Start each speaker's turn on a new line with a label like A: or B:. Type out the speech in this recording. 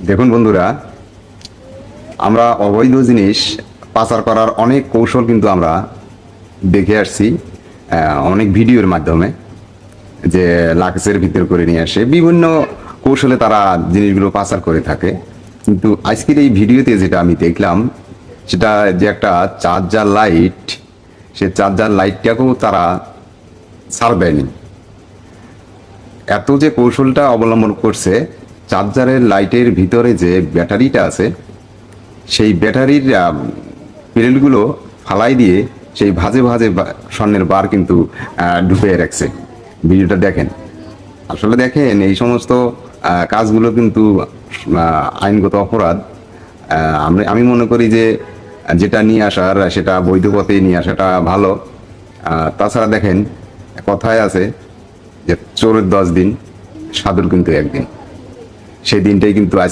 A: দেখুন বন্ধুরা, আমরা অবৈধ জিনিস পাচার করার অনেক কৌশল কিন্তু আমরা দেখে আসছি অনেক ভিডিওর মাধ্যমে, যে লাক্সের ভিতর করে নিয়ে আসে বিভিন্ন কৌশলে তারা জিনিসগুলো পাচার করে থাকে। কিন্তু আজকের এই ভিডিওতে যেটা আমি দেখলাম, সেটা যে একটা চার্জার লাইট, সে চার্জার লাইটটাকেও তারা ছাড় দেয়নি। এত যে কৌশলটা অবলম্বন করছে, চার্জারের লাইটের ভিতরে যে ব্যাটারিটা আছে, সেই ব্যাটারির প্লেটগুলো ফালাই দিয়ে সেই ভাজে ভাজে স্বর্ণের বার কিন্তু ঢুকিয়ে রাখছে। ভিডিওটা দেখেন। আসলে দেখেন, এই সমস্ত কাজগুলো কিন্তু আইনগত অপরাধ। আমি মনে করি যে যেটা নিয়ে আসার সেটা বৈধ পথে নিয়ে আসাটা ভালো। তাছাড়া দেখেন, কথায় আছে যে চোরের 10 দিন, সাধুর কিন্তু একদিন। সেই দিনটাই কিন্তু আজ